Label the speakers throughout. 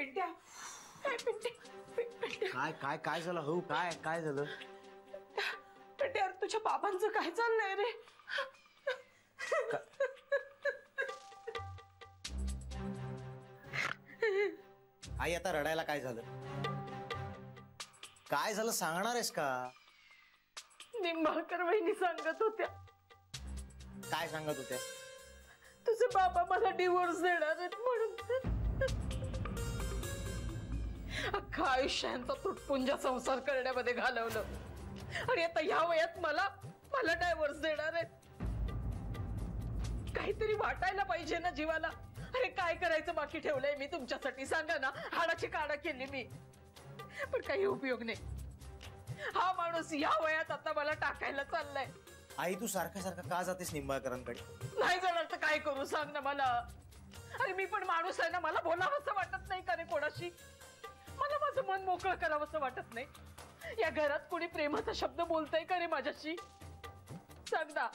Speaker 1: पिंट्या,
Speaker 2: काय काय काय झालं हो? काय काय झालं?
Speaker 1: पिंट्या, तुझ्या बाबांचं काय चाललंय रे?
Speaker 2: आई आता रडायला काय झालं? काय झालं सांगणार आहेस का?
Speaker 1: निंबाळकर वहिनी सांगत होत्या.
Speaker 2: काय सांगत होत्या?
Speaker 1: तुझे बाबा मला डिवोर्स देणार आहेत म्हणून. अख्खा आयुष्यांचा तुटपुंजा संसार करण्यामध्ये घालवलं आणि आता ह्या वयात मला डायव्हर्स देणार आहेत. काहीतरी वाटायला पाहिजे ना जीवाला. अरे काय करायचं बाकी ठेवलंय मी तुमच्यासाठी? सांगा ना. हाडाची काढा केली मी, पण काही उपयोग नाही. हा माणूस या वयात आता मला टाकायला चाललाय.
Speaker 2: आई तू सारखं सारखं का जातेस निंबाळकरांकडे?
Speaker 1: नाही जाणार तर काय करू सांग ना मला. अरे मी पण माणूस आहे ना, मला बोलावंसं वाटत नाही का रे कोणाशी? मला माझं मन मोकळं करावंसं वाटत नाही. या घरात कोणी प्रेमाचा शब्द बोलतय का रे माझ्याशी? सांग ना.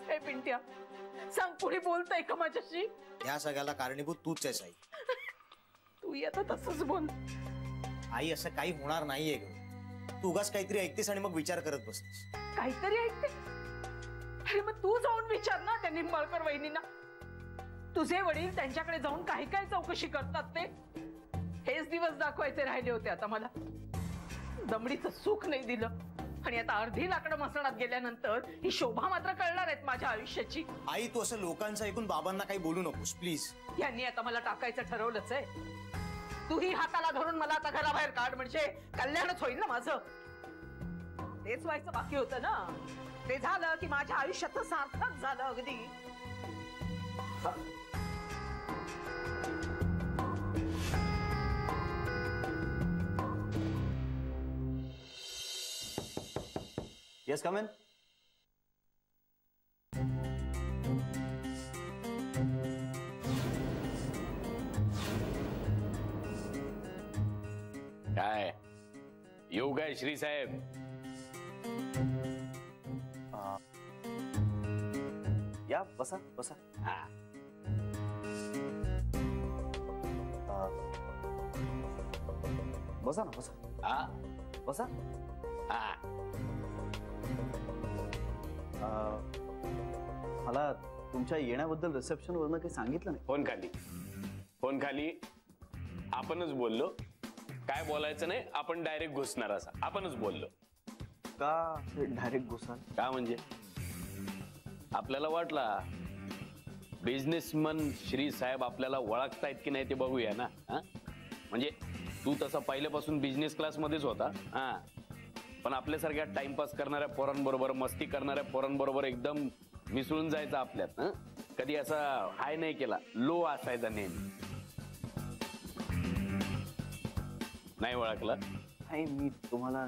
Speaker 1: हे पिंट्या, सांग, कोणी बोलतय का माझ्याशी?
Speaker 2: या सगळ्याला कारणीभूत तूच आहेस आई.
Speaker 1: तू आता तसंच बोल.
Speaker 2: आई असं काही होणार नाहीये ग. तू उगाच काहीतरी ऐकतेस आणि मग विचार करत बसतेस.
Speaker 1: काहीतरी ऐकते? अरे मग तू जाऊन विचार ना त्या निंबाळकर वहिनींना. तुझे वडील त्यांच्याकडे जाऊन काय काय चौकशी करतात ते. हेच दिवस दाखवायचे राहिले होते आता मला. दमडीचं सुख नाही दिलं आणि आता अर्धी लाकडं मसणात गेल्यानंतर ही शोभा मात्र कळणार आहेत माझ्या आयुष्याची.
Speaker 2: आई तू असं लोकांचं ऐकून बाबांना काही बोलू नकोस प्लीज.
Speaker 1: यांनी आता मला टाकायचं ठरवलंच आहे. तूही हाताला धरून मला आता घराबाहेर काढ, म्हणजे कल्याणच होईल ना माझं. तेच व्हायचं बाकी होतं ना. ते झालं की माझ्या आयुष्यात सार्थक झालं अगदी.
Speaker 2: Yes, come in.
Speaker 3: काय येऊ काय श्री साहेब?
Speaker 4: या बसा बसा. बसा ना बसा. बसा. मला तुमच्या येण्याबद्दल रिसेप्शन वरनं काही सांगितलं नाही.
Speaker 3: फोन खाली आपणच बोललो. काय बोलायचं नाही, आपण डायरेक्ट घुसणार असं आपणच बोललो.
Speaker 4: का डायरेक्ट घुसाल?
Speaker 3: का म्हणजे आपल्याला वाटला बिझनेसमन श्री साहेब आपल्याला ओळखतायत की नाही ते बघूया ना. म्हणजे तू तसा पहिल्यापासून बिझनेस क्लास मध्येच होता. पण आपल्यासारख्या टाइमपास करणाऱ्या पोरांबरोबर, मस्ती करणाऱ्या पोरांबरोबर एकदम मिसळून जायचं आपल्यात. कधी असा हाय नाही केला, लो असायचा नेहमी. नाही ओळखला?
Speaker 4: नाही, मी तुम्हाला